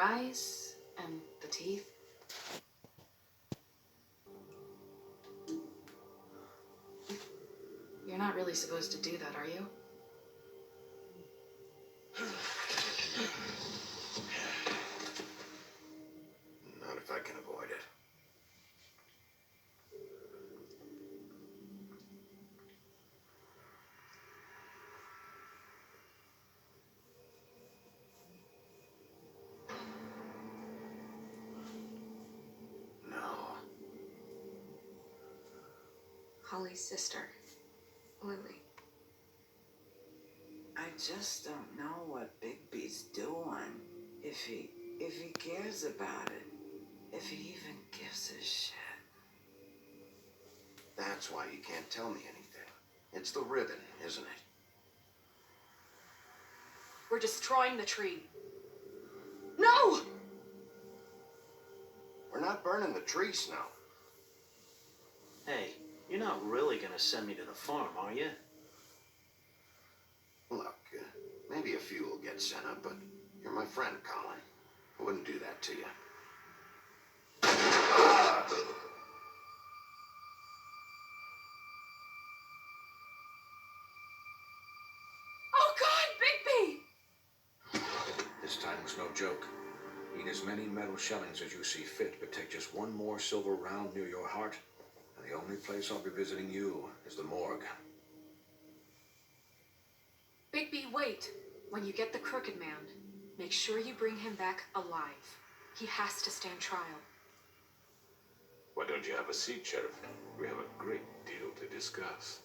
eyes and the teeth. You're not really supposed to do that, are you? Not if I can avoid it. Holly's sister, Lily. I just don't know what Bigby's doing. If he cares about it. If he even gives a shit. That's why you can't tell me anything. It's the ribbon, isn't it? We're destroying the tree. No! We're not burning the tree, Snow. Hey, you're not really gonna send me to the farm, are you? Look, maybe a few will get sent up, but you're my friend, Colin. I wouldn't do that to you. Oh God, Bigby! This time was no joke. Eat as many metal shellings as you see fit, but take just one more silver round near your heart, and the only place I'll be visiting you is the morgue. Bigby, wait. When you get the Crooked Man, make sure you bring him back alive. He has to stand trial. Why don't you have a seat, Sheriff? We have a great deal to discuss.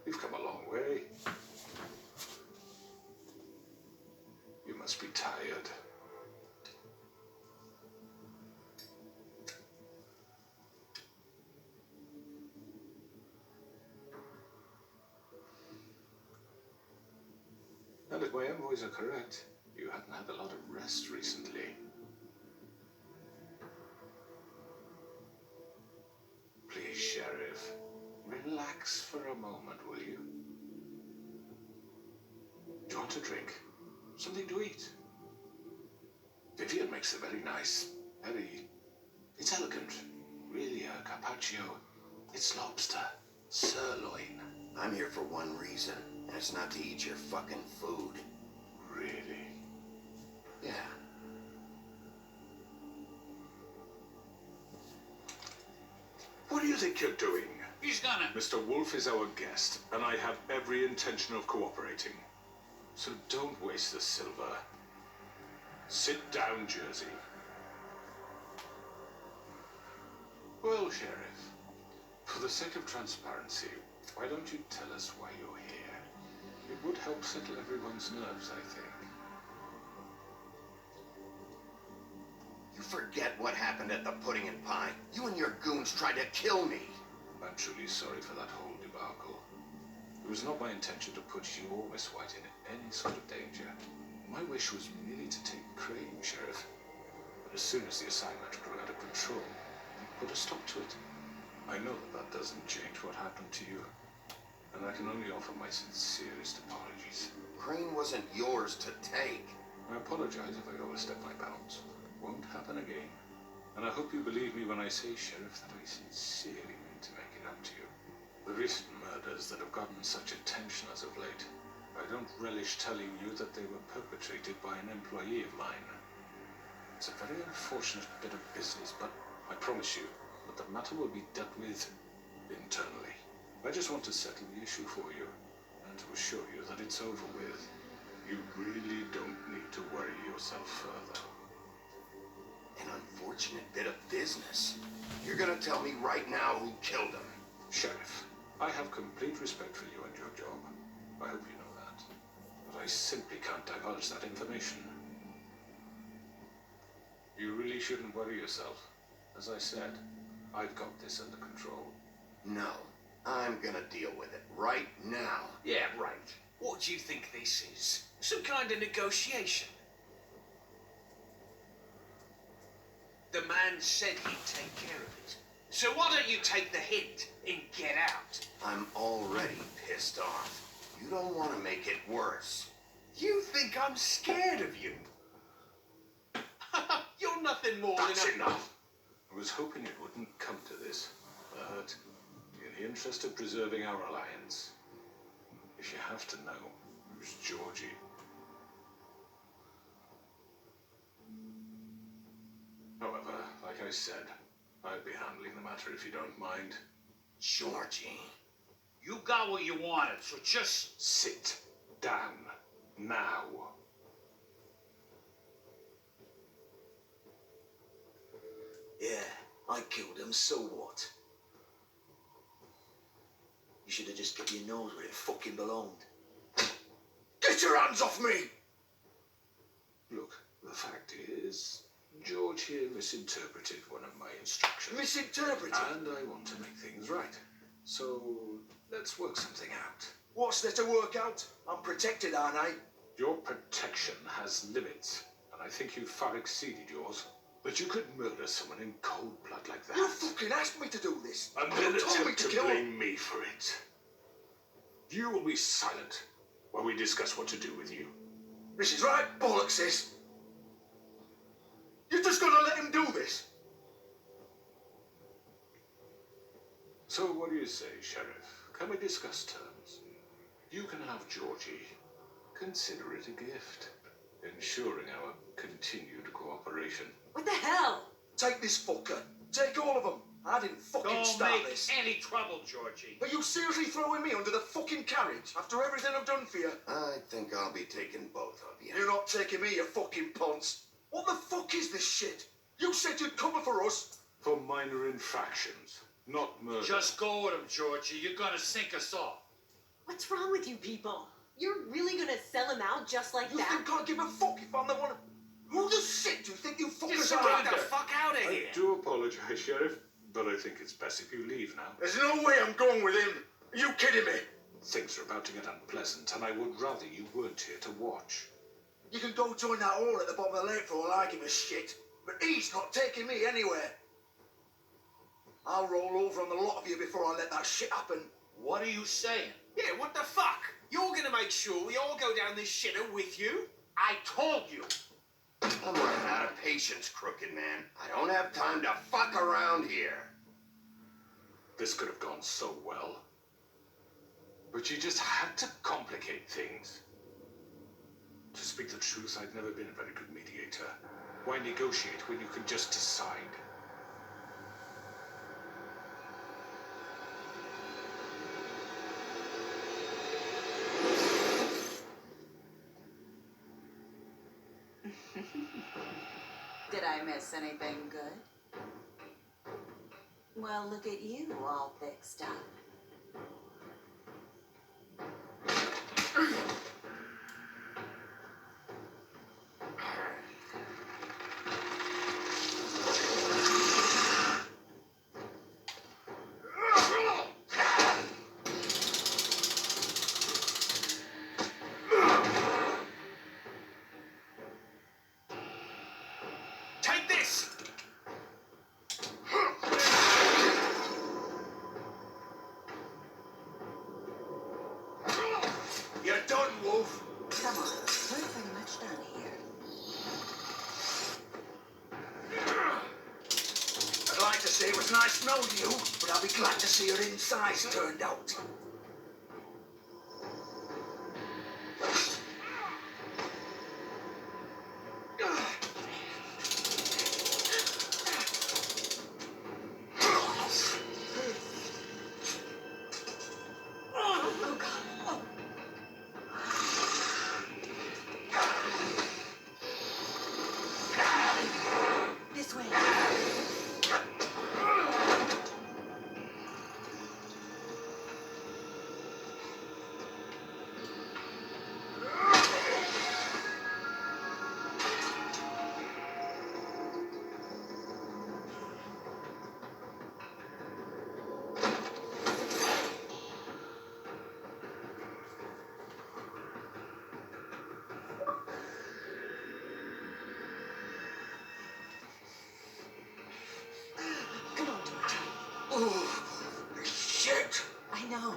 You've come a long way. You must be tired. And if my envoys are correct, you haven't had a lot of rest recently. Please, Sheriff, relax for a moment, will you? Do you want a drink? Something to eat? Vivian makes a very nice, it's elegant. Really a carpaccio. It's lobster, sirloin. I'm here for one reason, and it's not to eat your fucking food. Really? Yeah. What do you think you're doing? He's gonna. Mr. Wolf is our guest, and I have every intention of cooperating. So don't waste the silver. Sit down, Jersey. Well, Sheriff, for the sake of transparency, why don't you tell us why you're here? It would help settle everyone's nerves, I think. You forget what happened at the Pudding and Pie. You and your goons tried to kill me. I'm truly sorry for that whole debacle. It was not my intention to put you or Miss White in any sort of danger. My wish was merely to take Crane, Sheriff. But as soon as the assignment grew out of control, I put a stop to it. I know that doesn't change what happened to you, and I can only offer my sincerest apologies. Crane wasn't yours to take. I apologize if I overstep my bounds. It won't happen again. And I hope you believe me when I say, Sheriff, that I sincerely mean to make it up to you. The recent murders that have gotten such attention as of late, I don't relish telling you that they were perpetrated by an employee of mine. It's a very unfortunate bit of business, but I promise you, the but the matter will be dealt with internally. I just want to settle the issue for you, and to assure you that it's over with. You really don't need to worry yourself further. An unfortunate bit of business. You're gonna tell me right now who killed him. Sheriff, I have complete respect for you and your job. I hope you know that. But I simply can't divulge that information. You really shouldn't worry yourself. As I said, I've got this under control. No, I'm gonna deal with it right now. Yeah, right. What do you think this is? Some kind of negotiation? The man said he'd take care of it. So why don't you take the hint and get out? I'm already pissed off. You don't want to make it worse. You think I'm scared of you? You're nothing more That's than enough. I was hoping it wouldn't come to this, but in the interest of preserving our alliance, if you have to know, who's Georgie? However, like I said, I'll be handling the matter if you don't mind. Georgie. You got what you wanted, so just... Sit down now. Yeah, I killed him, so what? You should have just kept your nose where it fucking belonged. Get your hands off me! Look, the fact is, George here misinterpreted one of my instructions. Misinterpreted? And I want to make things right. So, let's work something out. What's there to work out? I'm protected, aren't I? Your protection has limits, and I think you've far exceeded yours. But you could murder someone in cold blood like that. You fucking asked me to do this. And You then told me attempt to to kill him. blame me for it. You will be silent while we discuss what to do with you. This is right, bollocks this. You're just gonna let him do this? So what do you say, Sheriff? Can we discuss terms? You can have Georgie. Consider it a gift, ensuring our continued cooperation. What the hell? Take this fucker. Take all of them. I didn't fucking Don't start make this. any trouble, Georgie. Are you seriously throwing me under the fucking carriage after everything I've done for you? I think I'll be taking both of you. You're not taking me, you fucking ponce. What the fuck is this shit? You said you'd cover for us. For minor infractions, not murder. Just go with him, Georgie. You're gonna sink us all. What's wrong with you people? You're really gonna sell him out just like You that? think I give a fuck if I'm the one? Who the shit do you think you fuckers Just are? get the fuck out of I here. do apologize, Sheriff, but I think it's best if you leave now. There's no way I'm going with him. Are you kidding me? Things are about to get unpleasant, and I would rather you weren't here to watch. You can go join that hole at the bottom of the lake for all I give a shit. But he's not taking me anywhere. I'll roll over on the lot of you before I let that shit happen. What are you saying? Yeah, what the fuck? You're gonna make sure we all go down this shitter with you? I told you. I'm running out of patience, crooked man. I don't have time to fuck around here. This could have gone so well. But you just had to complicate things. To speak the truth, I've never been a very good mediator. Why negotiate when you can just decide? Did I miss anything good? Well, look at you all fixed up. Take this! You're done, Wolf. Come on, we're pretty much done here. I'd like to say it was nice knowing you, but I'll be glad to see your insides turned out. Oh, shit. I know.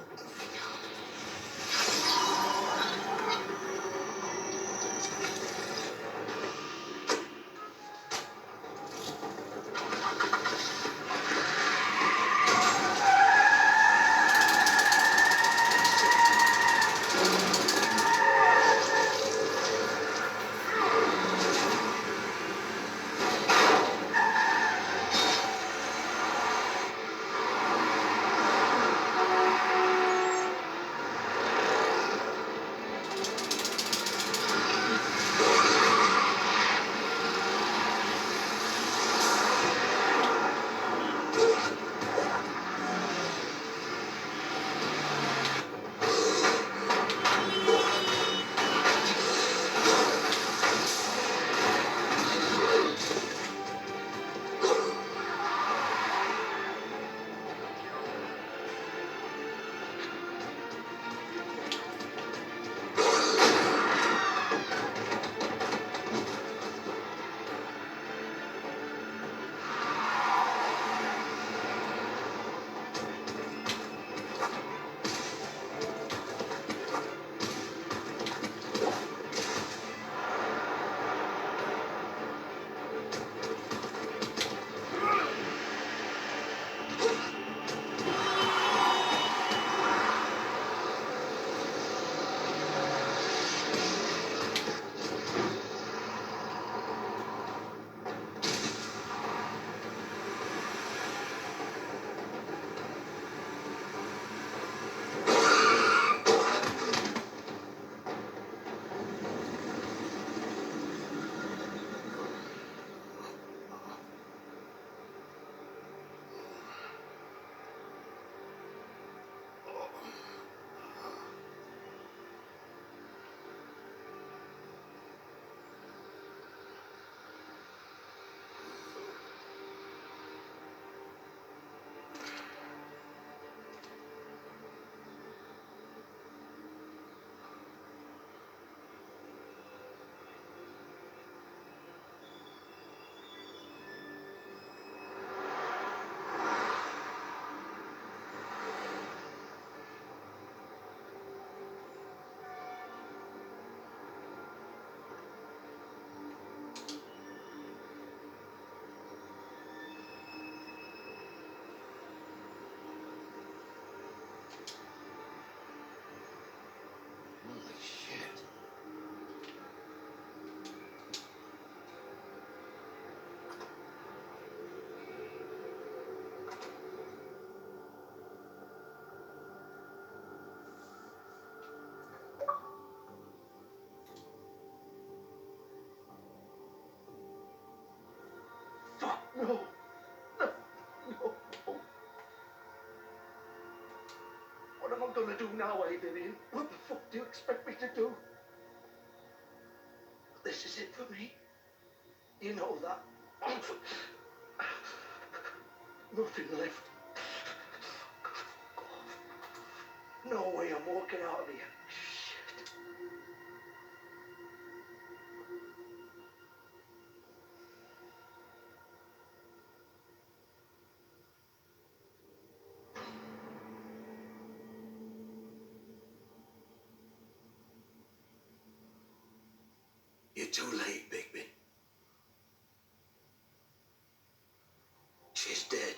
Holy shit. Fuck, no. No, no, no. What am I gonna do now, Adrian? What the fuck do you expect me to do? This is it for me. You know that. Nothing left. No way I'm walking out of here. Shit. You're too late, Bigby. She's dead.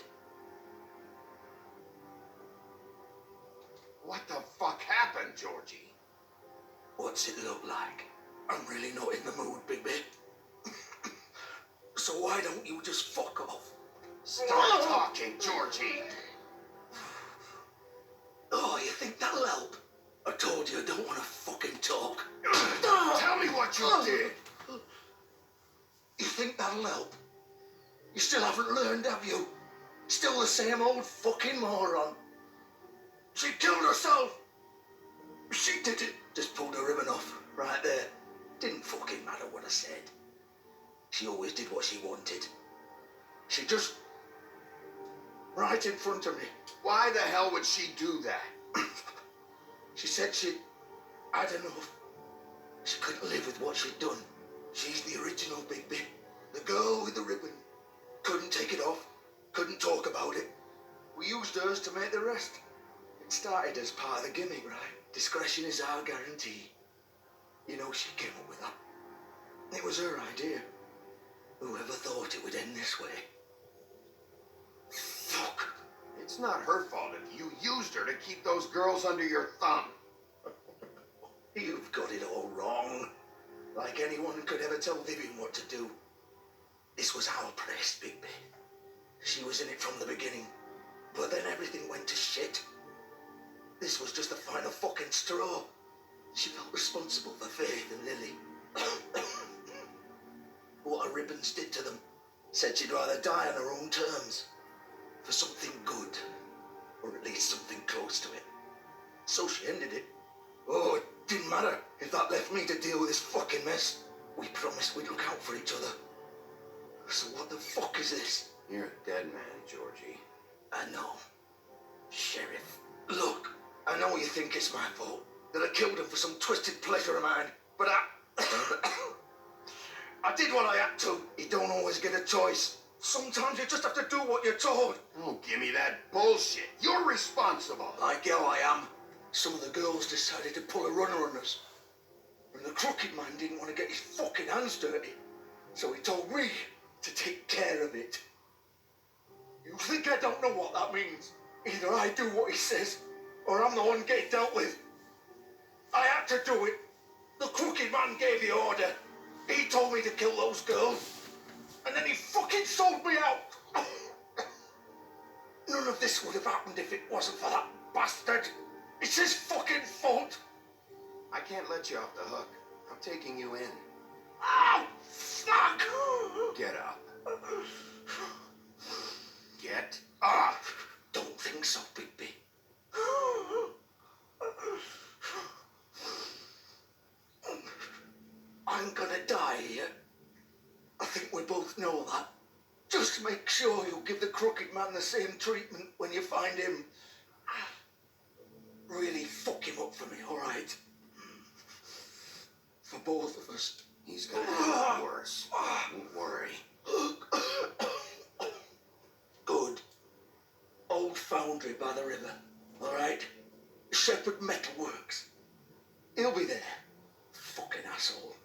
What the fuck happened, Georgie? What's it look like? I'm really not in the mood, Bigby. So why don't you just fuck off? Stop talking, Georgie! Oh, you think that'll help? I told you I don't want to fucking talk. Tell me what you did! You think that'll help? You still haven't learned, have you? Still the same old fucking moron. She killed herself. She did it. Just pulled her ribbon off, right there. Didn't fucking matter what I said. She always did what she wanted. She just... right in front of me. Why the hell would she do that? She said she'd had enough. She couldn't live with what she'd done. She's the original Bigby. The girl with the ribbon. Couldn't take it off. Couldn't talk about it. We used hers to make the rest. It started as part of the gimmick, right? Discretion is our guarantee. You know, she came up with that. It was her idea. Whoever thought it would end this way? Fuck. It's not her fault if you used her to keep those girls under your thumb. You've got it all wrong. Like anyone could ever tell Vivian what to do. This was our place, Bigby. She was in it from the beginning. But then everything went to shit. This was just the final fucking straw. She felt responsible for Faith and Lily. What her ribbons did to them. Said she'd rather die on her own terms. For something good. Or at least something close to it. So she ended it. Oh, it didn't matter if that left me to deal with this fucking mess. We promised we'd look out for each other. So what the fuck is this? You're a dead man, Georgie. I know. Sheriff. Look, I know you think it's my fault. That I killed him for some twisted pleasure of mine. But I did what I had to. You don't always get a choice. Sometimes you just have to do what you're told. Oh, give me that bullshit. You're responsible. Like how I am. Some of the girls decided to pull a runner on us. And the crooked man didn't want to get his fucking hands dirty. So he told me to take care of it. You think I don't know what that means? Either I do what he says, or I'm the one getting dealt with. I had to do it. The crooked man gave the order. He told me to kill those girls. And then he fucking sold me out. None of this would have happened if it wasn't for that bastard. It's his fucking fault. I can't let you off the hook. I'm taking you in. Ow! Fuck! Get up. Get Ah! up. Don't think so, Bigby. I'm gonna die here. I think we both know that. Just make sure you give the crooked man the same treatment when you find him. Really fuck him up for me, all right? For both of us. He's gonna have it worse. Don't worry. Good. Old foundry by the river, all right? Shepherd Metal Works. He'll be there. Fucking asshole.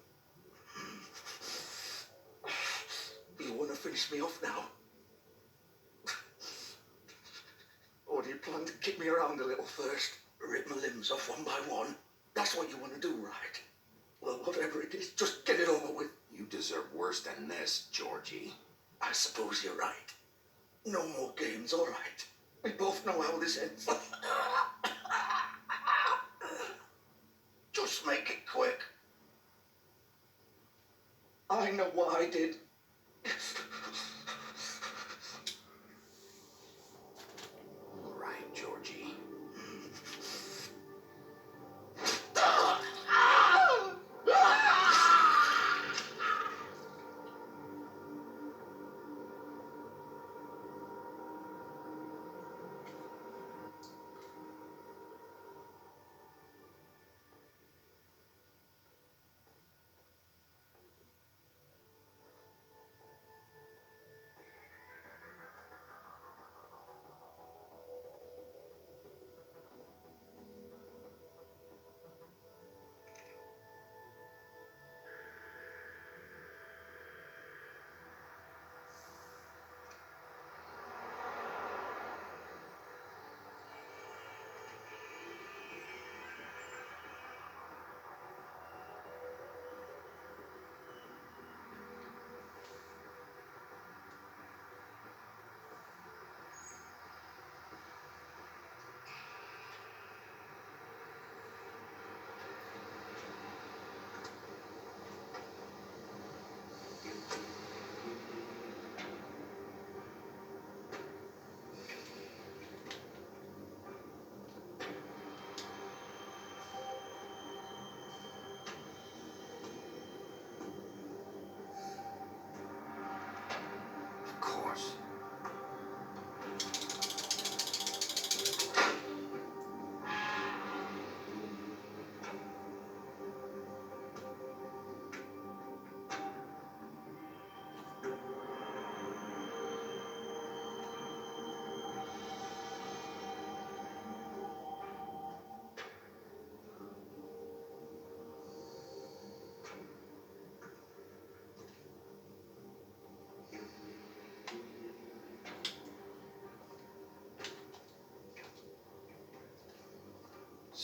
You want to finish me off now? Or do you plan to kick me around a little first? Rip my limbs off one by one? That's what you want to do, right? Well, whatever it is, just get it over with. You deserve worse than this, Georgie. I suppose you're right. No more games, all right. We both know how this ends. Just make it quick. I know what I did. All right, Georgie.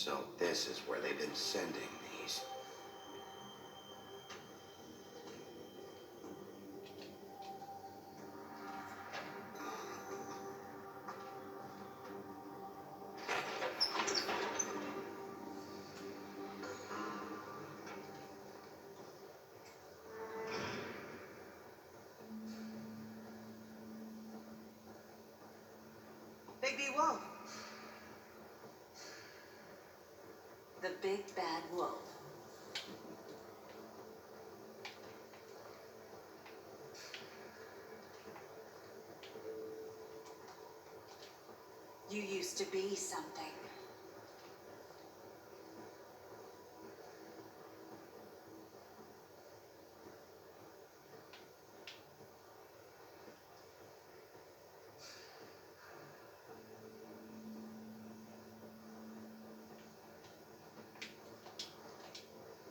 So this is where they've been sending these. Bigby Wolf. The big bad wolf. You used to be something.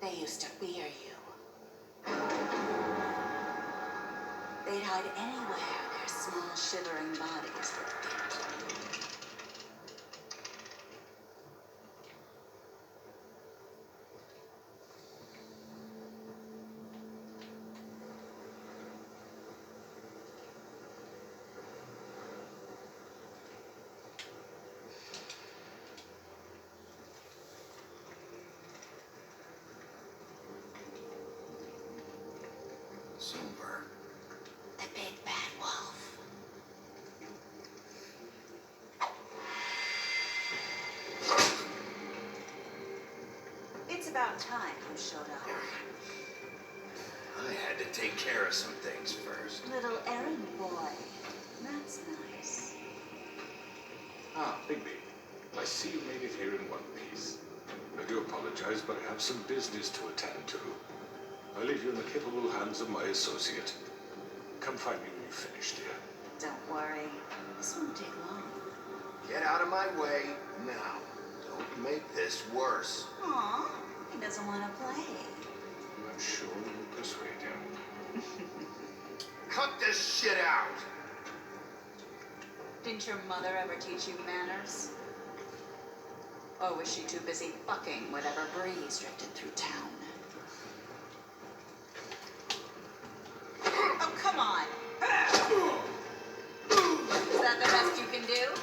They used to fear you. They'd hide anywhere their small shivering bodies would fit. Silver. The big bad wolf. It's about time you showed up. I had to take care of some things first. Little errand boy. That's nice. Ah, Bigby. I see you made it here in one piece. I do apologize, but I have some business to attend to. I leave you in the capable hands of my associate. Come find me when you've finished, dear. Don't worry. This won't take long. Get out of my way now. Don't make this worse. Aw, he doesn't want to play. I'm sure you'll persuade him. Cut this shit out! Didn't your mother ever teach you manners? Or was she too busy fucking whatever breeze drifted through town? Oh, come on! Is that the best you can do?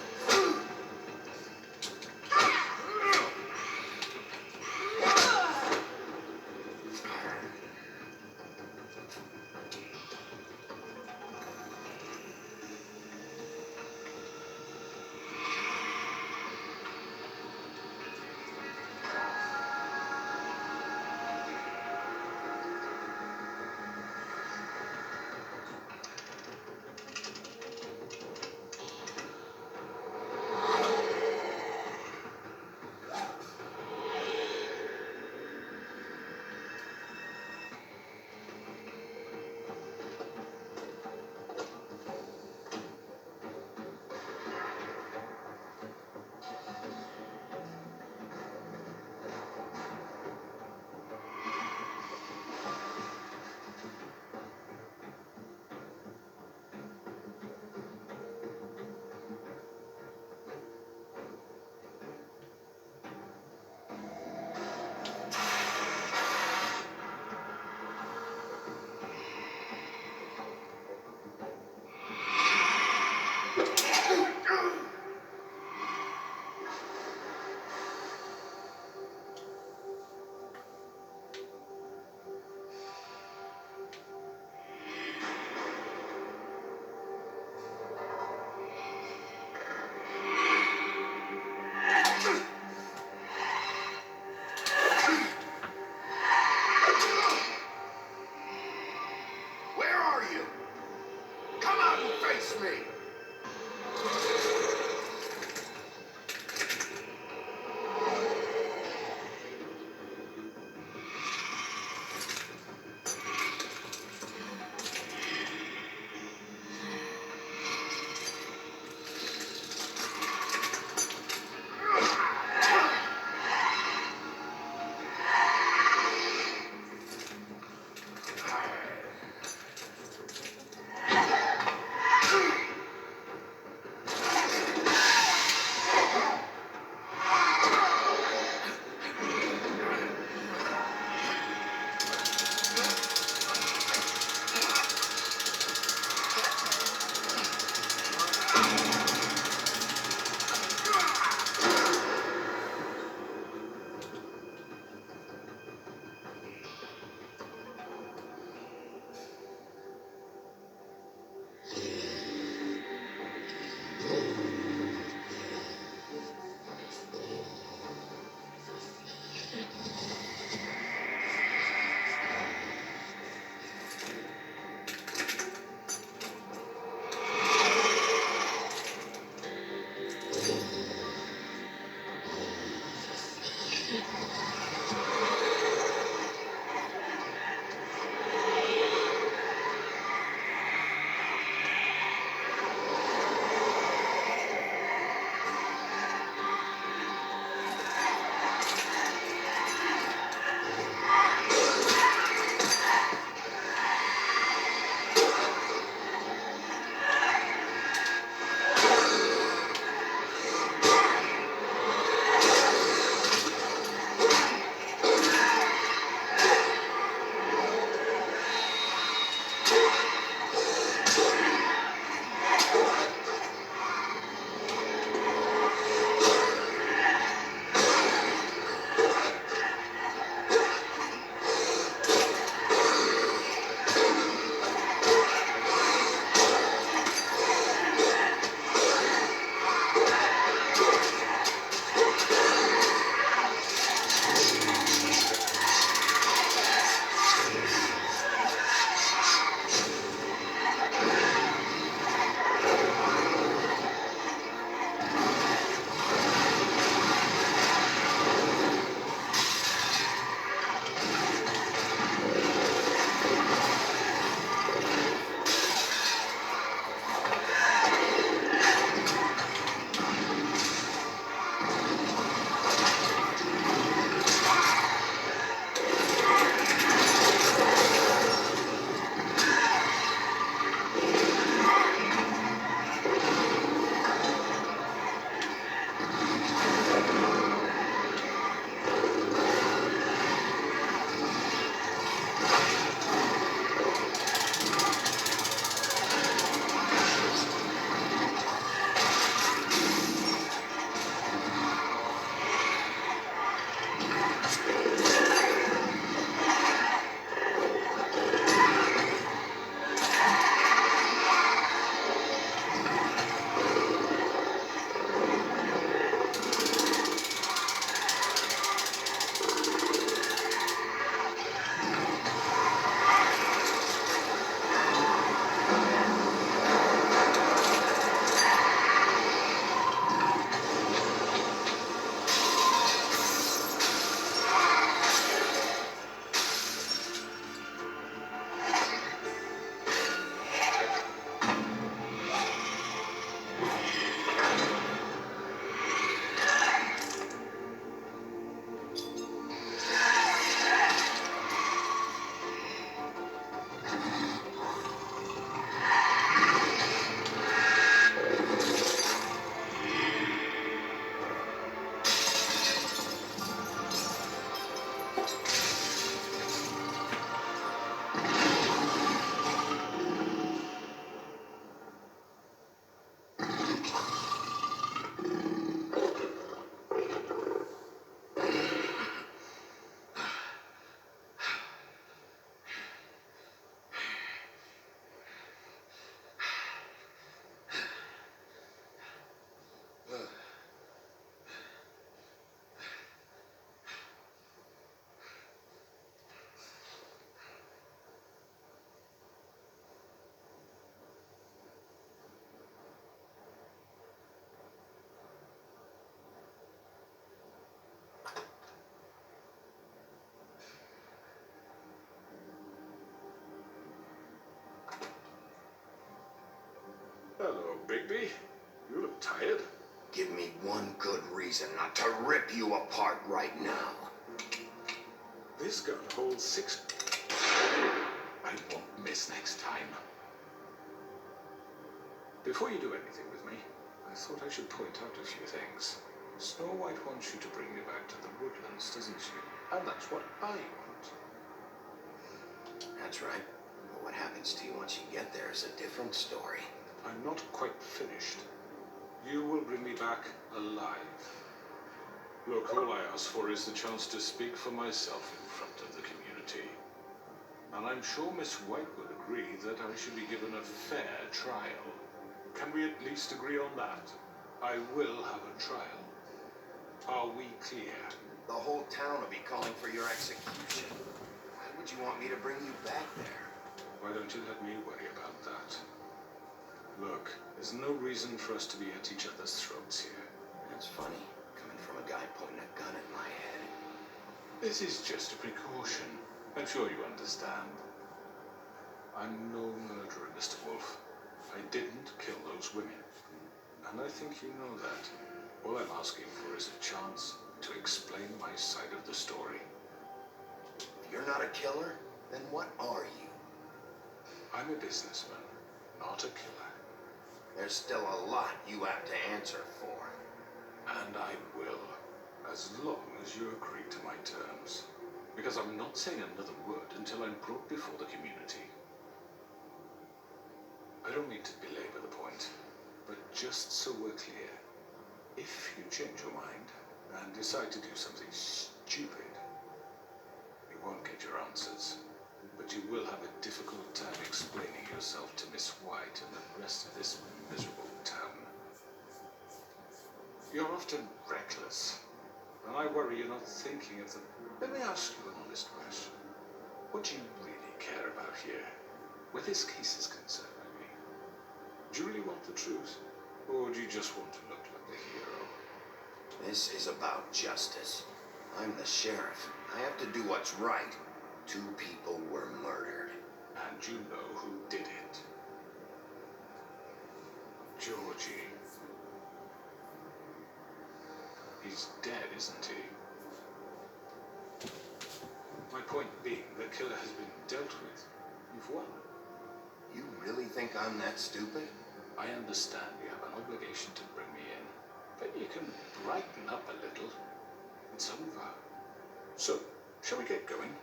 tired? Give me one good reason not to rip you apart right now. This gun holds 6. I won't miss next time. Before you do anything with me, I thought I should point out a few things. Snow White wants you to bring me back to the woodlands, doesn't she? And that's what I want. That's right. But what happens to you once you get there is a different story. I'm not quite finished. You will bring me back alive. Look, all I ask for is the chance to speak for myself in front of the community. And I'm sure Miss White would agree that I should be given a fair trial. Can we at least agree on that? I will have a trial. Are we clear? The whole town will be calling for your execution. Why would you want me to bring you back there? Why don't you let me worry about that? Look, there's no reason for us to be at each other's throats here. That's funny, coming from a guy pointing a gun at my head. This is just a precaution. I'm sure you understand. I'm no murderer, Mr. Wolf. I didn't kill those women. And I think you know that. All I'm asking for is a chance to explain my side of the story. If you're not a killer, then what are you? I'm a businessman, not a killer. There's still a lot you have to answer for. And I will, as long as you agree to my terms. Because I'm not saying another word until I'm brought before the community. I don't mean to belabor the point, but just so we're clear, if you change your mind and decide to do something stupid, you won't get your answers, but you will have a difficult time explaining yourself to Miss White and the rest of this miserable town. You're often reckless, and I worry you're not thinking of them. Let me ask you an honest question. What do you really care about here, where this case is concerned? Do you really want the truth? Or do you just want to look like the hero? This is about justice. I'm the sheriff. I have to do what's right. 2 people were murdered. And you know who did it. Georgie. He's dead, isn't he? My point being, the killer has been dealt with. You've won. You really think I'm that stupid? I understand you have an obligation to bring me in, but you can brighten up a little. It's over. So, shall we get going?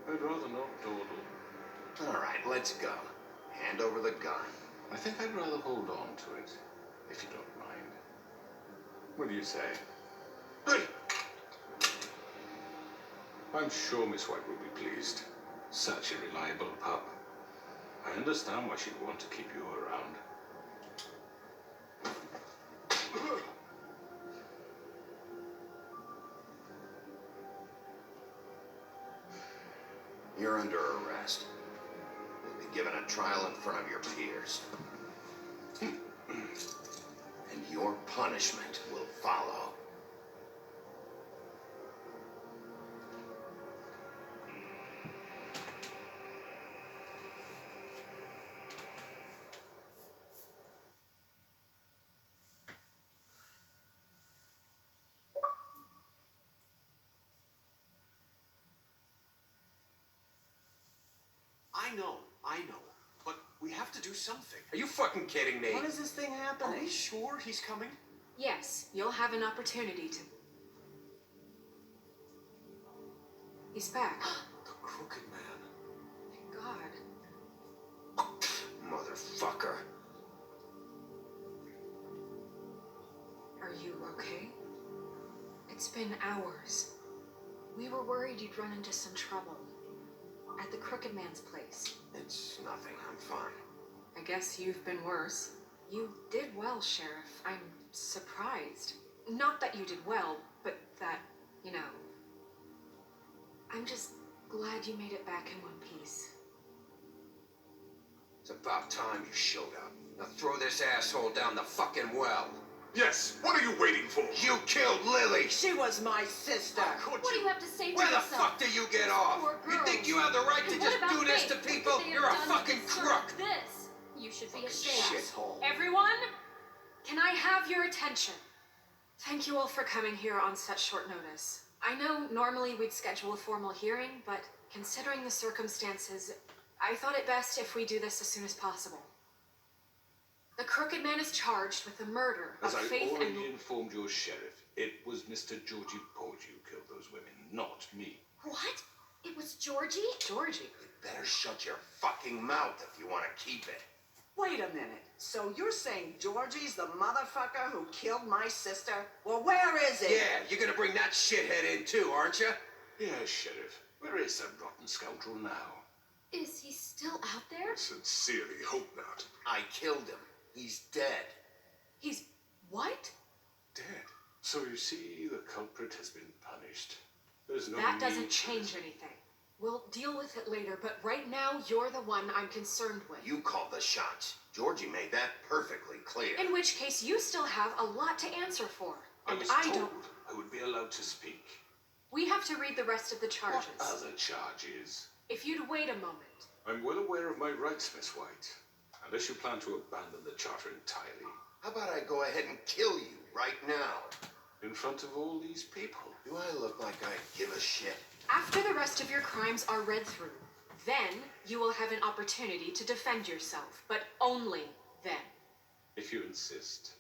I'd rather not dawdle. All right, let's go. Hand over the gun. I think I'd rather hold on to it, if you don't mind. What do you say? Hey! I'm sure Miss White will be pleased. Such a reliable pup. I understand why she'd want to keep you around. You're under arrest. You'll be given a trial in front of your peers. And your punishment will follow. I know, but we have to do something. Are you fucking kidding me? When is this thing Are happening? we sure he's coming? Yes, you'll have an opportunity to. He's back. The Crooked Man. Thank God. Motherfucker. Are you okay? It's been hours. We were worried you'd run into some trouble. At the Crooked Man's place. It's nothing. I'm fine. I guess you've been worse. You did well, Sheriff. I'm surprised. Not that you did well, but that, you know. I'm just glad you made it back in one piece. It's about time you showed up. Now throw this asshole down the fucking well. Yes, what are you waiting for? You killed Lily! She was my sister. Could What do you have to say for Where the yourself? fuck do you get off? Poor You think girls. you have the right to And just what about do this Faith? to people? What could they You're a have done to fucking deserve crook! This. You should be Fucking ashamed. shithole. Everyone, Can I have your attention? Thank you all for coming here on such short notice. I know normally we'd schedule a formal hearing, but considering the circumstances, I thought it best if we do this as soon as possible. The Crooked Man is charged with the murder As of I Faith and... already informed your sheriff, it was Mr. Georgie Porge who killed those women, not me. What? It was Georgie? Georgie? You better shut your fucking mouth if you want to keep it. Wait a minute. So you're saying Georgie's the motherfucker who killed my sister? Well, where is he? Yeah, you're gonna bring that shithead in too, aren't you? Yes, Sheriff. Where is that rotten scoundrel now? Is he still out there? I sincerely hope not. I killed him. He's dead. He's... what? Dead. So you see, the culprit has been punished. There's no That need doesn't for change this. anything. We'll deal with it later, but right now, you're the one I'm concerned with. You called the shots. Georgie made that perfectly clear. In which case, you still have a lot to answer for. I And was I told don't... I would be allowed to speak. We have to read the rest of the charges. What other charges? If you'd wait a moment. I'm well aware of my rights, Miss White. Unless you plan to abandon the charter entirely. How about I go ahead and kill you right now? In front of all these people. Do I look like I give a shit? After the rest of your crimes are read through, then you will have an opportunity to defend yourself, but only then. If you insist.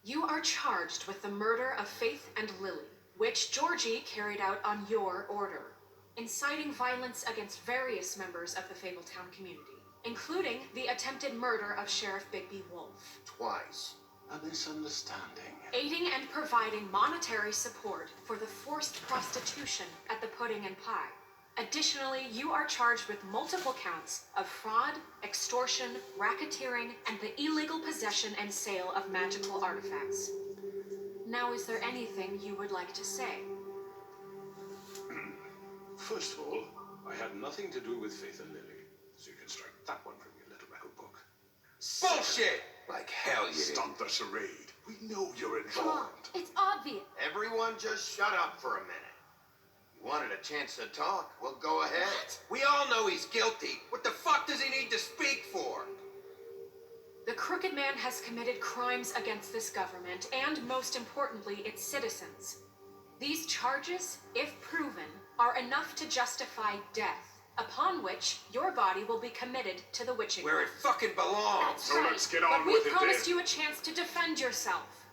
You are charged with the murder of Faith and Lily, which Georgie carried out on your order, inciting violence against various members of the Fabletown community, including the attempted murder of Sheriff Bigby Wolf. Twice. A misunderstanding. Aiding and providing monetary support for the forced prostitution at the Pudding and Pie. Additionally, you are charged with multiple counts of fraud, extortion, racketeering, and the illegal possession and sale of magical artifacts. Now, is there anything you would like to say? First of all, I had nothing to do with Faith and Lily, so you can strike that one from your little record book. Bullshit! Like hell you did. Stop the charade. We know you're Come on, involved. it's obvious. Everyone just shut up for a minute. You wanted a chance to talk? Well, go ahead. What? We all know he's guilty. What the fuck does he need to speak for? The Crooked Man has committed crimes against this government and, most importantly, its citizens. These charges, if proven, are enough to justify death, upon which your body will be committed to the witching. Where it fucking belongs. That's So right. let's get But on we with it promised then. you a chance to defend yourself,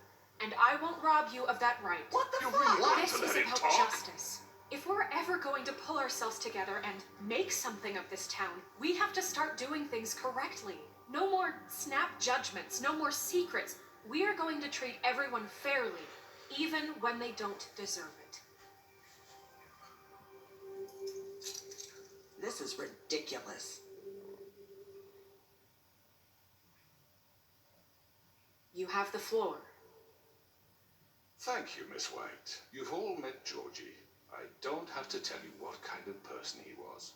and I won't rob you of that right. What the You fuck? really want This to is let him about talk? justice. If we're ever going to pull ourselves together and make something of this town, we have to start doing things correctly. No more snap judgments, no more secrets. We are going to treat everyone fairly, even when they don't deserve it. This is ridiculous. You have the floor. Thank you, Miss White. You've all met Georgie. I don't have to tell you what kind of person he was.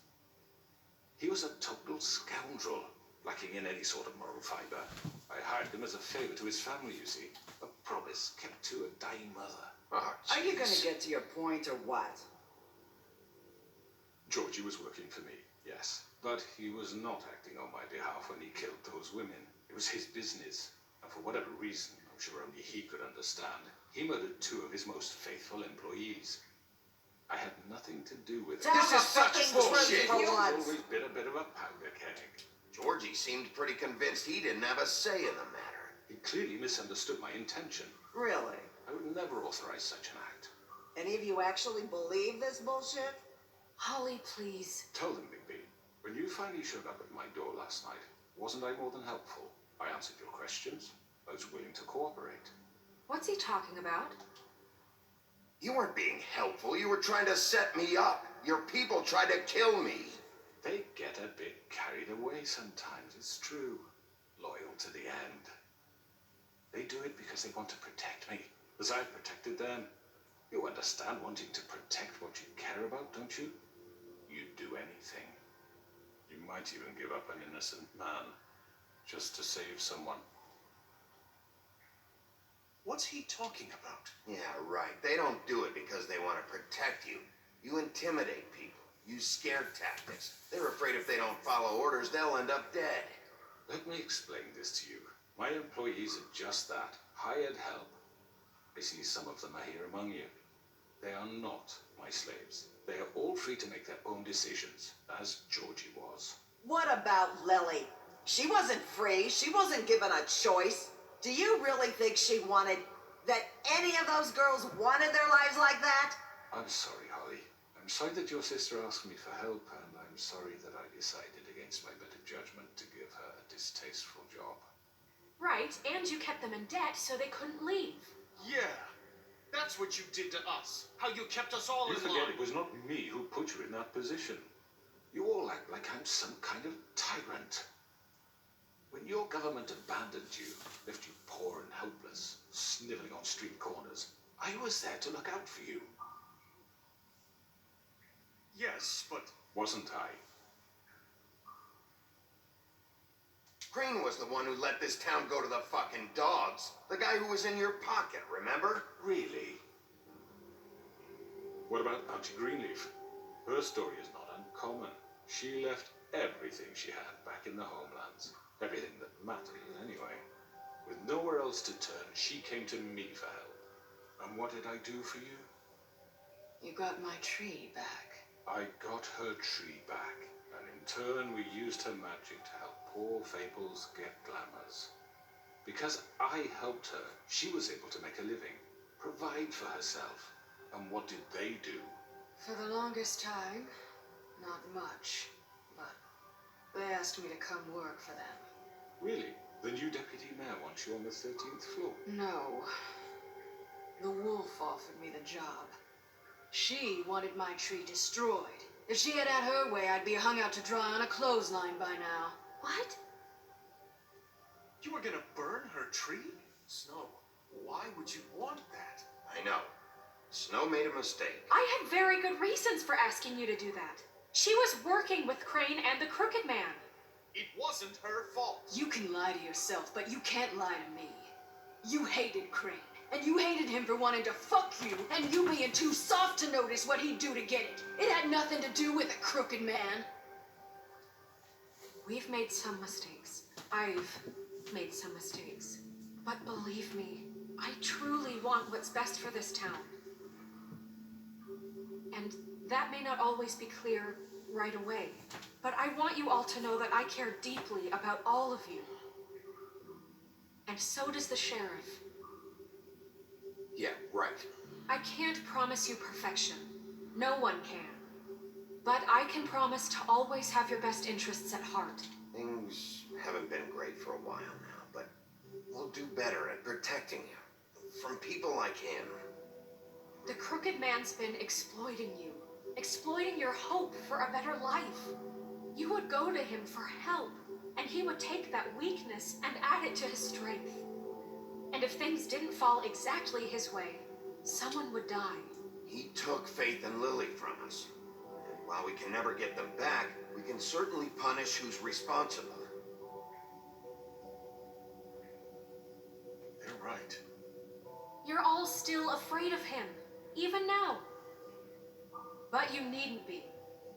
He was a total scoundrel, lacking in any sort of moral fiber. I hired him as a favor to his family, you see. A promise kept to a dying mother. Oh, Are you gonna jeez. get to your point or what? Georgie was working for me, yes. But he was not acting on my behalf when he killed those women. It was his business. And for whatever reason, I'm sure only he could understand, he murdered 2 of his most faithful employees. I had nothing to do with it. Tell This the is such fucking bullshit. truth for He's once. always been a bit of a powder keg. Georgie seemed pretty convinced he didn't have a say in the matter. He clearly misunderstood my intention. Really? I would never authorize such an act. Any of you actually believe this bullshit? Holly, please. Tell them, Bigby, when you finally showed up at my door last night, wasn't I more than helpful? I answered your questions. I was willing to cooperate. What's he talking about? You weren't being helpful. You were trying to set me up. Your people tried to kill me. They get a bit carried away sometimes, it's true. Loyal to the end. They do it because they want to protect me, as I've protected them. You understand wanting to protect what you care about, don't you? You'd do anything. You might even give up an innocent man, just to save someone. What's he talking about? Yeah, right. They don't do it because they want to protect you. You intimidate people. Use scare tactics. They're afraid if they don't follow orders, they'll end up dead. Let me explain this to you. My employees are just that, hired help. I see some of them are here among you. They are not my slaves. They are all free to make their own decisions, as Georgie was. What about Lily? She wasn't free. She wasn't given a choice. Do you really think she wanted that any of those girls wanted their lives like that? I'm sorry, Holly. I'm sorry that your sister asked me for help, and I'm sorry that I decided against my better judgment to give her a distasteful job. Right, and you kept them in debt so they couldn't leave. Yeah, that's what you did to us. How you kept us all You in forget line. it was not me who put you in that position. You all act like I'm some kind of tyrant. When your government abandoned you, left you poor and helpless, sniveling on street corners, I was there to look out for you. Yes, but Wasn't I? Crane was the one who let this town go to the fucking dogs. The guy who was in your pocket, remember? Really? What about Auntie Greenleaf? Her story is not uncommon. She left everything she had back in the homelands. Everything that mattered, anyway. With nowhere else to turn, she came to me for help. And what did I do for you? You got my tree back. I got her tree back, and in turn we used her magic to help poor Fables get glamours. Because I helped her, she was able to make a living, provide for herself. And what did they do? For the longest time, not much, but they asked me to come work for them. Really? The new deputy mayor wants you on the 13th floor? No. The wolf offered me the job. She wanted my tree destroyed. If she had had her way, I'd be hung out to dry on a clothesline by now. What? you were gonna burn her tree? Snow, why would you want that? I know. Snow made a mistake. I had very good reasons for asking you to do that. She was working with Crane and the Crooked Man. It wasn't her fault. You can lie to yourself, but you can't lie to me. You hated Crane, and you hated him for wanting to fuck you, and you being too soft to notice what he'd do to get it. It had nothing to do with a crooked man. We've made some mistakes. I've made some mistakes. But believe me, I truly want what's best for this town. And that may not always be clear right away, but I want you all to know that I care deeply about all of you. And so does the sheriff. Yeah, right. I can't promise you perfection. No one can. But I can promise to always have your best interests at heart. Things haven't been great for a while now, but we'll do better at protecting you from people like him. The Crooked Man's been exploiting you, exploiting your hope for a better life. You would go to him for help, and he would take that weakness and add it to his strength. And if things didn't fall exactly his way, someone would die. He took Faith and Lily from us. And while we can never get them back, we can certainly punish who's responsible. They're right. You're all still afraid of him, even now. But you needn't be.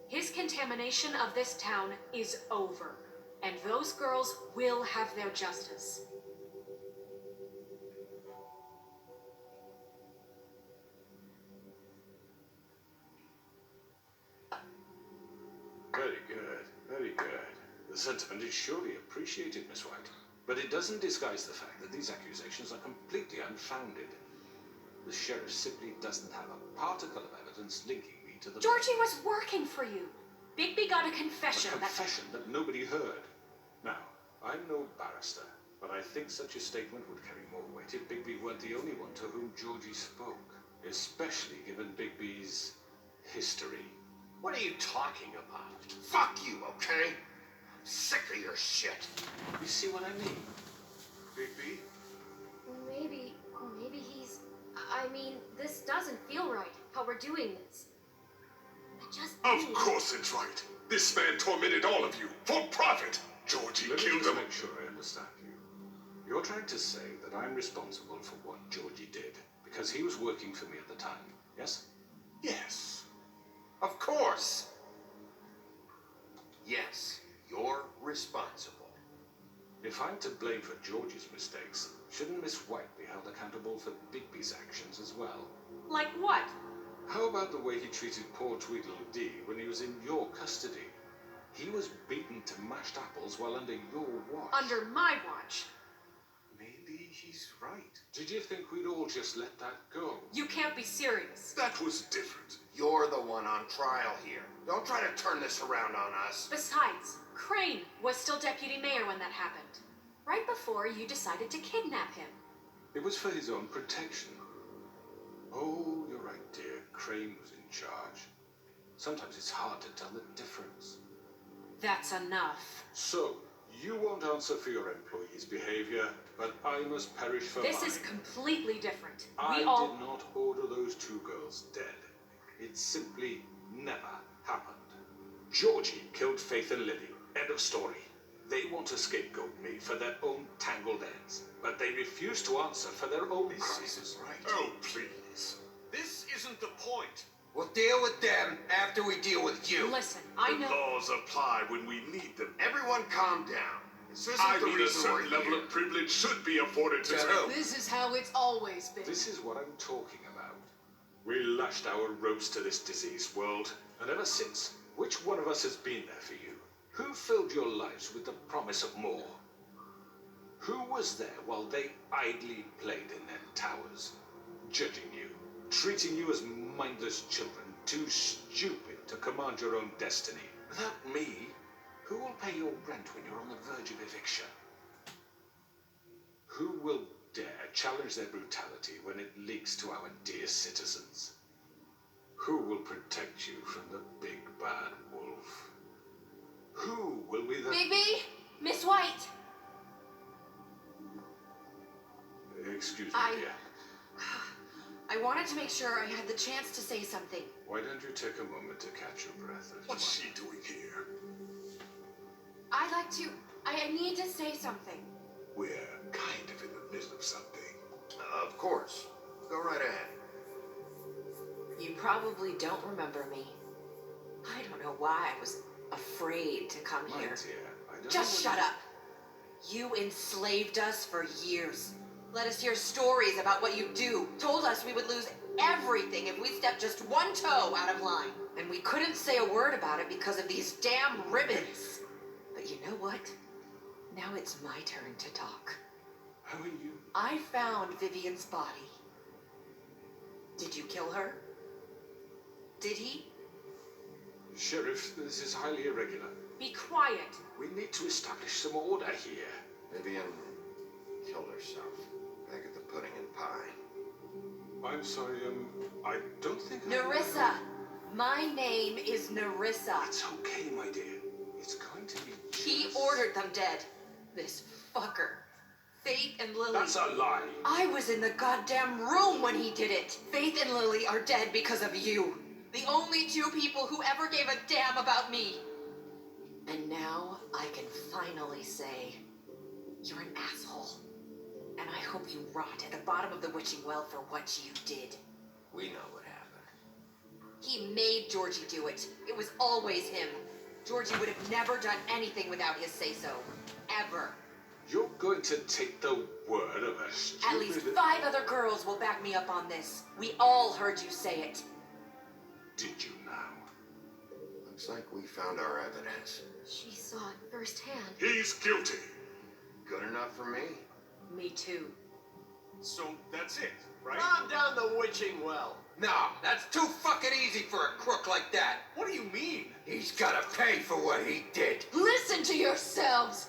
His contamination of this town is over, and those girls will have their justice. Very good, very good. The sentiment is surely appreciated, Miss White. But it doesn't disguise the fact that these accusations are completely unfounded. The sheriff simply doesn't have a particle of evidence linking me to the... Georgie was working for you. Bigby got a confession A confession that nobody heard. Now, I'm no barrister, but I think such a statement would carry more weight if Bigby weren't the only one to whom Georgie spoke, especially given Bigby's history. What are you talking about? Fuck you, okay? I'm sick of your shit. You see what I mean? Bigby? Maybe he's... I mean, this doesn't feel right, how we're doing this. I just Of need- course it's right. This man tormented all of you for profit. Georgie Let me killed just him. make sure I understand you. You're trying to say that I'm responsible for what Georgie did because he was working for me at the time, yes? Yes. Of course. Yes, you're responsible. If I'm to blame for Georgie's mistakes, shouldn't Miss White be held accountable for Bigby's actions as well? Like what? How about the way he treated poor Tweedledee when he was in your custody? He was beaten to mashed apples while under your watch. Under my watch. Maybe he's right. Did you think we'd all just let that go? You can't be serious. That was different. You're the one on trial here. Don't try to turn this around on us. Besides, Crane was still deputy mayor when that happened. Right before you decided to kidnap him. It was for his own protection. Oh, you're right, dear. Crane was in charge. Sometimes it's hard to tell the difference. That's enough. So, you won't answer for your employees' behavior, but I must perish for This mine. is completely different. I We all... did not order those two girls dead. It simply never happened. Georgie killed Faith and Lily. End of story. They want to scapegoat me for their own tangled ends, but they refuse to answer for their own crimes. This isn't right. Oh, please. This isn't the point. We'll deal with them after we deal with you. Listen, I The know... laws apply when we need them. Everyone calm down. This isn't I the mean, a reason we're certain level here. of privilege should be afforded to To who? This is how it's always been. This is what I'm talking about. We lashed our ropes to this diseased world, and ever since, which one of us has been there for you? Who filled your lives with the promise of more? Who was there while they idly played in their towers, judging you, treating you as mindless children, too stupid to command your own destiny? Without me, who will pay your rent when you're on the verge of eviction? Who will dare challenge their brutality when it leaks to our dear citizens? Who will protect you from the big bad wolf? Who will be the... Bigby! Miss White! Excuse me, I- dear. I wanted to make sure I had the chance to say something. Why don't you take a moment to catch your breath? What's she doing here? I'd like to... I need to say something. We're kind of in the middle of something. Of course. Go right ahead. You probably don't remember me. I don't know why I was afraid to come My here. dear, I don't Just know shut up. You enslaved us for years. Let us hear stories about what you do. Told us we would lose everything if we stepped just one toe out of line. And we couldn't say a word about it because of these damn ribbons. But you know what? Now it's my turn to talk. How are you? I found Vivian's body. Did you kill her? Did he? Sheriff, this is highly irregular. Be quiet. We need to establish some order here. Vivian killed herself. Back at the pudding and pie. I'm sorry, I don't think I... Nerissa! My name is Nerissa. It's okay, my dear. It's going to be He just... ordered them dead. This fucker. Faith and Lily. That's a lie. I was in the goddamn room when he did it. Faith and Lily are dead because of you. The only two people who ever gave a damn about me. And now I can finally say, you're an asshole. And I hope you rot at the bottom of the witching well for what you did. We know what happened. He made Georgie do it. It was always him. Georgie would have never done anything without his say-so. Ever. You're going to take the word of a stupid... At least 5 other girls will back me up on this. We all heard you say it. Did you now? Looks like we found our evidence. She saw it firsthand. He's guilty. Good enough for me. Me too. So that's it, right? Calm down the witching well. No, that's too fucking easy for a crook like that. What do you mean? He's gotta pay for what he did. Listen to yourselves!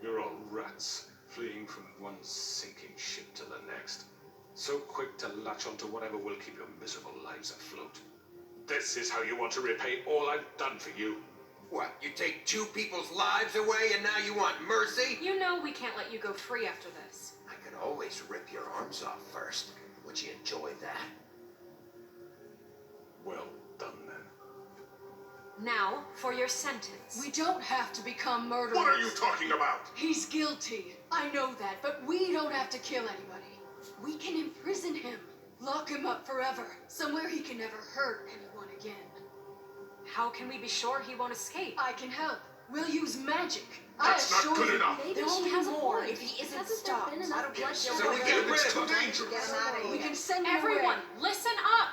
You're all rats, fleeing from one sinking ship to the next. So quick to latch onto whatever will keep your miserable lives afloat. This is how you want to repay all I've done for you. What, you take 2 people's lives away and now you want mercy? You know we can't let you go free after this. I could always rip your arms off first. Would you enjoy that? Well done, then. Now, for your sentence. We don't have to become murderers. What are you talking about? He's guilty. I know that, but we don't have to kill anybody. We can imprison him. Lock him up forever. Somewhere he can never hurt anyone again. How can we be sure he won't escape? I can help. We'll use magic. That's I not assure good you. enough. Maybe There won't she be has a more point. if he isn't Hasn't there stopped. been enough I don't blood get to so go we around? get rid of him. It's too dangerous. Get him out of here. We can send him Everyone, away. listen up!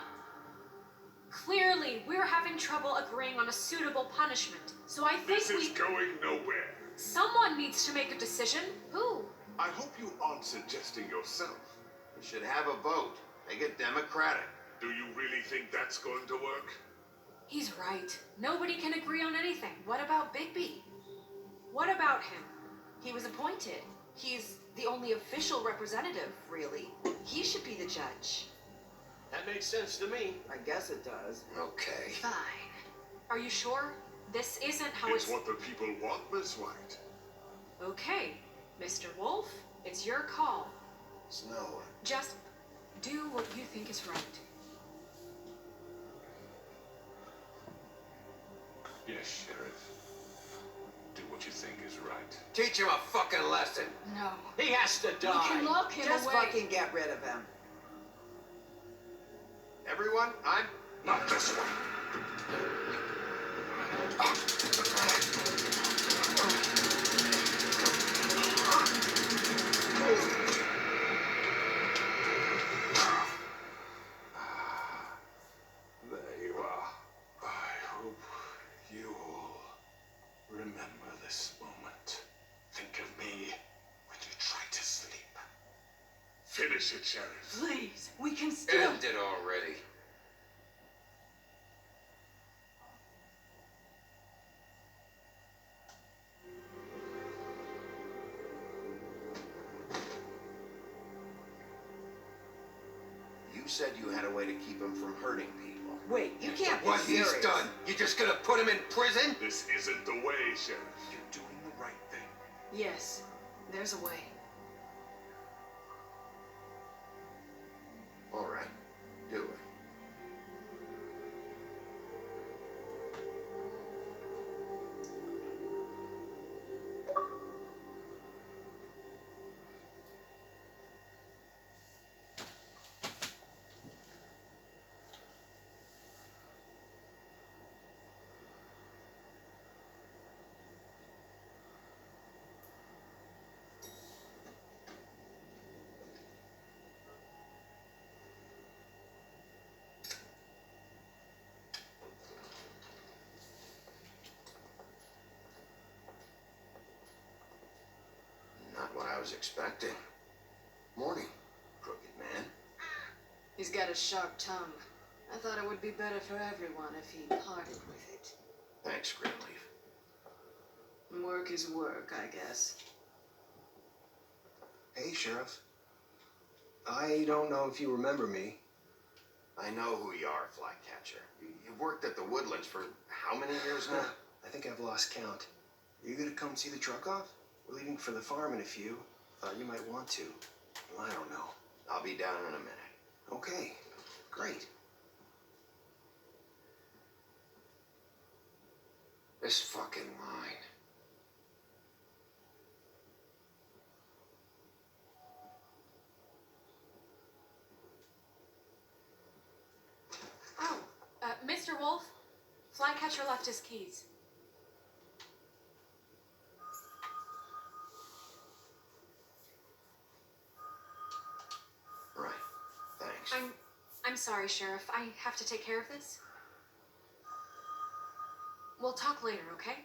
Clearly, we're having trouble agreeing on a suitable punishment. So I think This is going nowhere. someone needs to make a decision. Who? I hope you aren't suggesting yourself. We should have a vote. Make it democratic. Do you really think that's going to work? He's right. Nobody can agree on anything. What about Bigby? What about him? He was appointed. He's the only official representative, really. He should be the judge. That makes sense to me. I guess it does. Okay. Fine. Are you sure? This isn't how It's what the people want, Miss White. Okay, Mr. Wolf, it's your call. Snow. Just do what you think is right. Yes, Sheriff. Do what you think is right. Teach him a fucking lesson. No. He has to We die. can lock him Just away. fucking get rid of him. Everyone, I'm Not this one. There you are. I hope you all remember this moment. Think of me when you try to sleep. Finish it, Sheriff. Please, we can still. End it already. You said you had a way to keep him from hurting people. Wait, you can't be What serious. he's done, you just gonna put him in prison? This isn't the way, Sheriff. You're doing the right thing. Yes, there's a way. All right, do it. Not what I was expecting. Morning, crooked man. He's got a sharp tongue. I thought it would be better for everyone if he parted with it. Thanks, Greenleaf. Work is work, I guess. Hey, Sheriff. I don't know if you remember me. I know who you are, Flycatcher. You've worked at the Woodlands for how many years now? I think I've lost count. Are you gonna come see the truck off? We're leaving for the farm in a few. Thought you might want to. Well, I don't know. I'll be down in a minute. Okay, great. This fucking line. Oh, Mr. Wolf, Flycatcher left his keys. Right. Thanks. I'm sorry, Sheriff. I have to take care of this. We'll talk later, okay?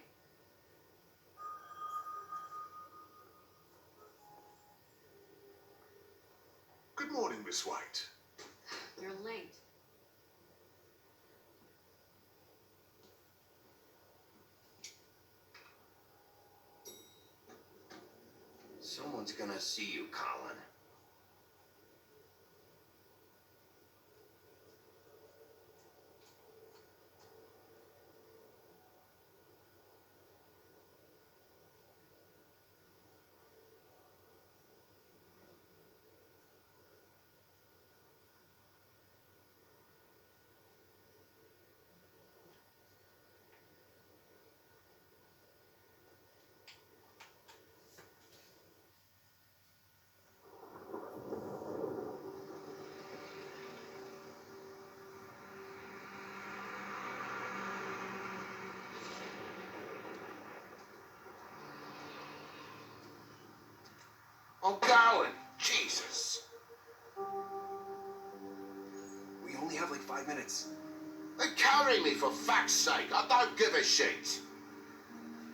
Good morning, Miss White. You're late. Someone's gonna see you, Colin. I'm going. Jesus. We only have like 5 minutes. Then carry me for fuck's sake. I don't give a shit.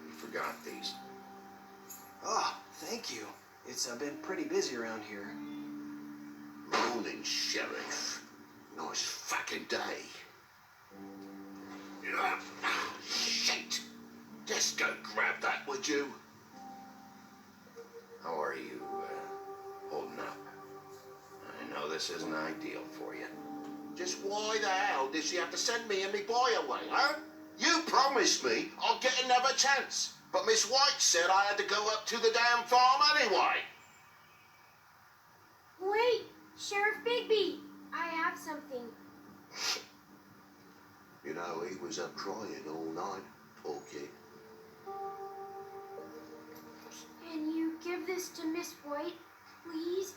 You forgot these. Oh, thank you. It's been pretty busy around here. Morning, Sheriff. Nice fucking day. Shit. Just go grab that, would you? How are you, holding up? I know this isn't ideal for you. Just why the hell did she have to send me and me boy away, huh? You promised me I'd get another chance, but Miss White said I had to go up to the damn farm anyway. Wait, Sheriff Bigby, I have something. You know, he was up crying all night, poor kid. Can you give this to Miss White, please?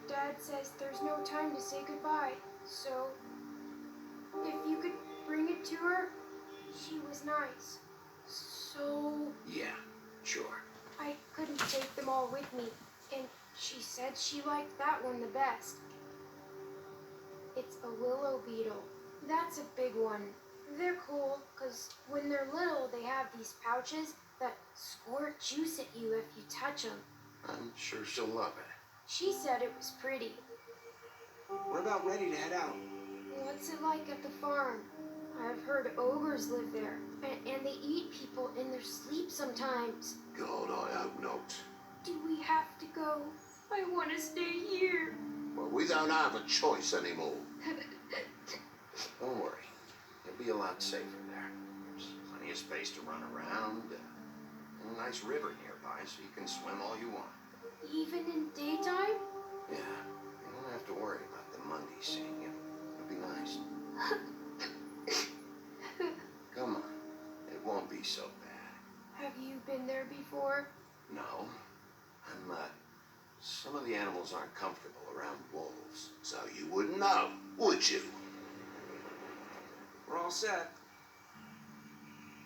Dad says there's no time to say goodbye, so if you could bring it to her, she was nice. So Yeah, sure. I couldn't take them all with me, and she said she liked that one the best. It's a willow beetle. That's a big one. They're cool, because when they're little, they have these pouches that squirt juice at you if you touch them. I'm sure she'll love it. She said it was pretty. We're about ready to head out. What's it like at the farm? I've heard ogres live there, and they eat people in their sleep sometimes. God, I hope not. Do we have to go? I want to stay here. Well, we don't have a choice anymore. Don't worry. You'll be a lot safer there. There's plenty of space to run around. And a nice river nearby, so you can swim all you want. Even in daytime? Yeah. You don't have to worry about the Monday seeing you. It'll be nice. Come on. It won't be so bad. Have you been there before? No. Some of the animals aren't comfortable around wolves, so you wouldn't know, would you? We're all set.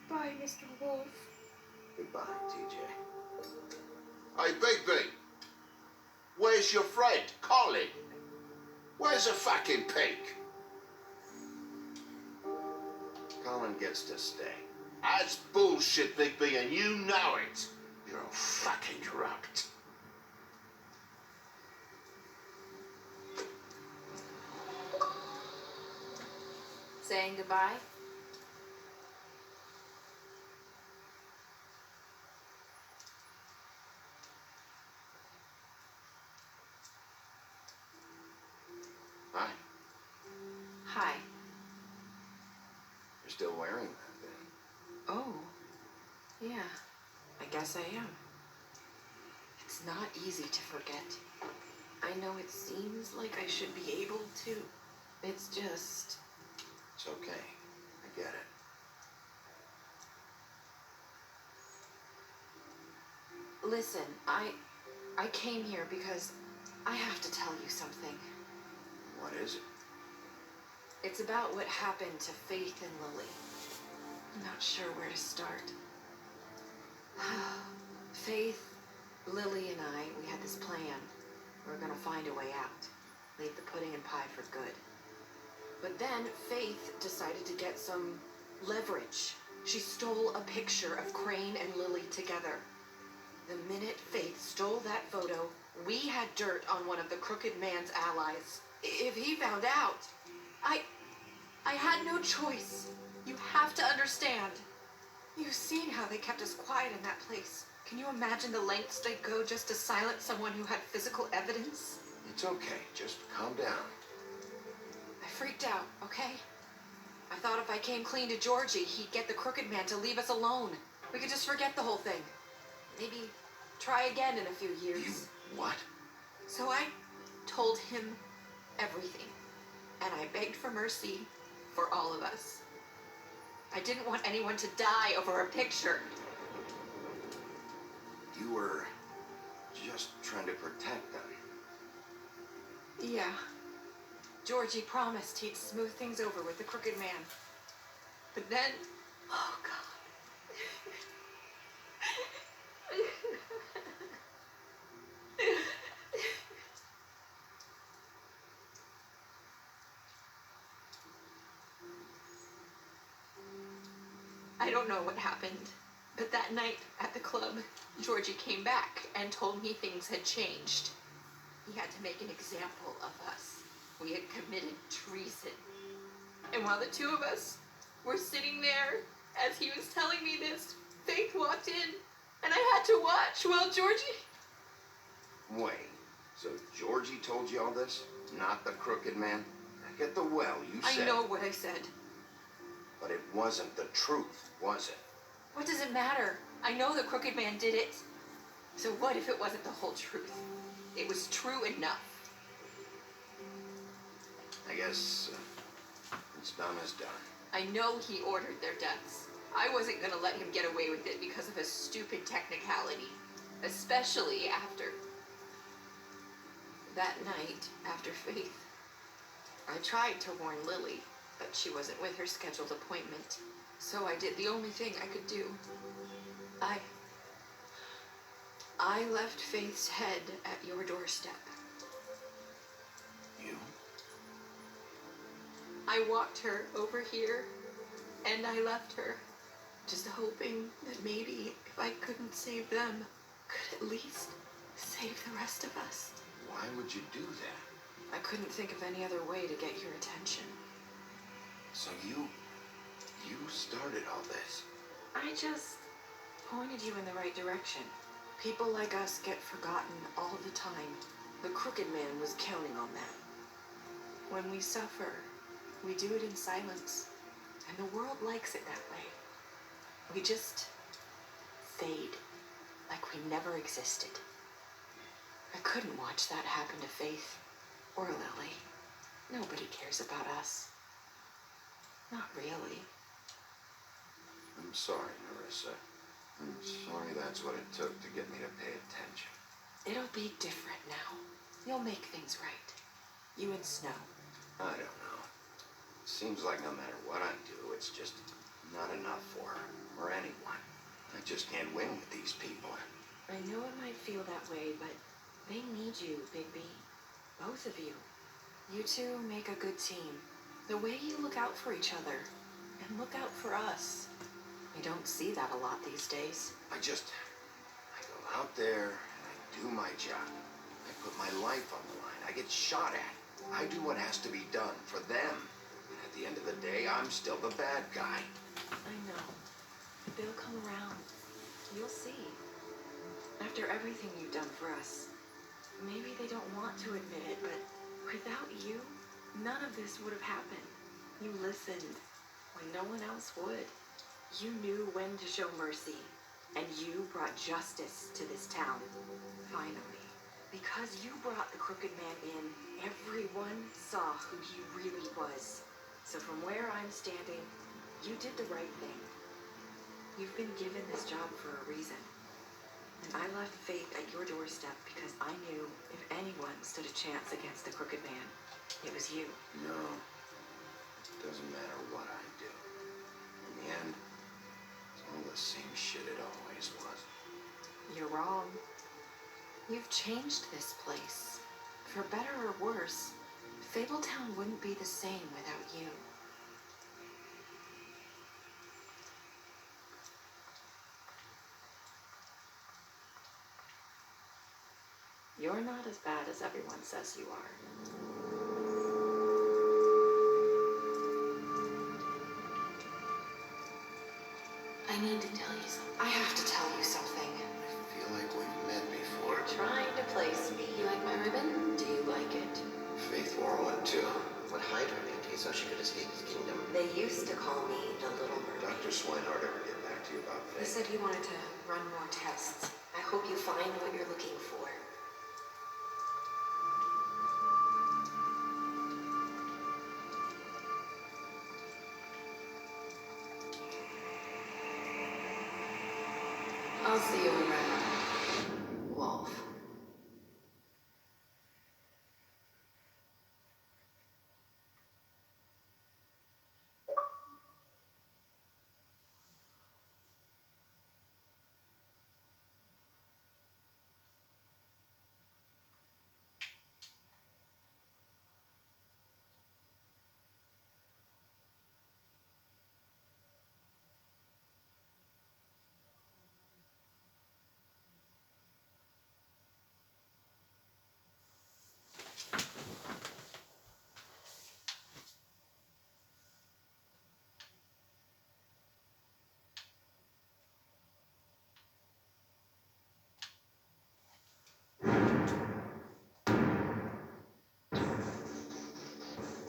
Bye, Mr. Wolf. Goodbye, TJ. Hey, Bigby. Where's your friend, Colin? Where's the fucking pig? Colin gets to stay. That's bullshit, Bigby, and you know it. You're all fucking corrupt. Saying goodbye? Hi. Hi. You're still wearing that thing. Oh, yeah, I guess I am. It's not easy to forget. I know it seems like I should be able to. It's just... It's okay. I get it. Listen, I came here because I have to tell you something. What is it? It's about what happened to Faith and Lily. I'm not sure where to start. Faith, Lily, and I, we had this plan. We were gonna find a way out. Leave the pudding and pie for good. But then Faith decided to get some leverage. She stole a picture of Crane and Lily together. The minute Faith stole that photo, we had dirt on one of the crooked man's allies. If he found out, I had no choice. You have to understand. You've seen how they kept us quiet in that place. Can you imagine the lengths they'd go just to silence someone who had physical evidence? It's okay. Just calm down. I freaked out, okay? I thought if I came clean to Georgie, he'd get the crooked man to leave us alone. We could just forget the whole thing. Maybe try again in a few years. You what? So I told him everything. And I begged for mercy for all of us. I didn't want anyone to die over a picture. You were just trying to protect them. Yeah. Georgie promised he'd smooth things over with the crooked man. But then... Oh, God. I don't know what happened, but that night at the club, Georgie came back and told me things had changed. He had to make an example of us. We had committed treason. And while the two of us were sitting there, as he was telling me this, Faith walked in, and I had to watch while Georgie... Wait, so Georgie told you all this? Not the crooked man? Back at the well, you said... I know what I said. But it wasn't the truth, was it? What does it matter? I know the crooked man did it. So what if it wasn't the whole truth? It was true enough. I guess what's done is done. I know he ordered their deaths. I wasn't gonna let him get away with it because of a stupid technicality. Especially after that night after Faith. I tried to warn Lily, but she wasn't with her scheduled appointment. So I did the only thing I could do. I left Faith's head at your doorstep. You? I walked her over here, and I left her, just hoping that maybe if I couldn't save them, could at least save the rest of us. Why would you do that? I couldn't think of any other way to get your attention. So you started all this? I just pointed you in the right direction. People like us get forgotten all the time. The crooked man was counting on that. When we suffer, we do it in silence, and the world likes it that way. We just fade, like we never existed. I couldn't watch that happen to Faith or Lily. Nobody cares about us. Not really. I'm sorry, Marissa. I'm sorry that's what it took to get me to pay attention. It'll be different now. You'll make things right. You and Snow. I don't know. Seems like no matter what I do, it's just not enough for her or anyone. I just can't win with these people. I know it might feel that way, but they need you, Bigby. Both of you. You two make a good team. The way you look out for each other and look out for us. We don't see that a lot these days. I go out there and I do my job. I put my life on the line. I get shot at. I do what has to be done for them. And at the end of the day, I'm still the bad guy. I know. They'll come around. You'll see. After everything you've done for us. Maybe they don't want to admit it, but without you, none of this would have happened. You listened when no one else would. You knew when to show mercy, and you brought justice to this town. Finally. Because you brought the crooked man in, everyone saw who he really was. So from where I'm standing, you did the right thing. You've been given this job for a reason. And I left Faith at your doorstep because I knew if anyone stood a chance against the crooked man, it was you. No. It doesn't matter what I do. In the end, it's all the same shit it always was. You're wrong. You've changed this place. For better or worse, Fabletown wouldn't be the same without you. You're not as bad as everyone says you are. I need to tell you something. I have to tell you something. I feel like we've met before. Trying to place me. You like my ribbon? Do you like it? Faith wore one too. Would hide her beauty so she could escape his kingdom. They used to call me the Little Mermaid. Dr. Swinehart ever get back to you about He Faith? said he wanted to run more tests. I hope you find what you're looking for. I'll see you around.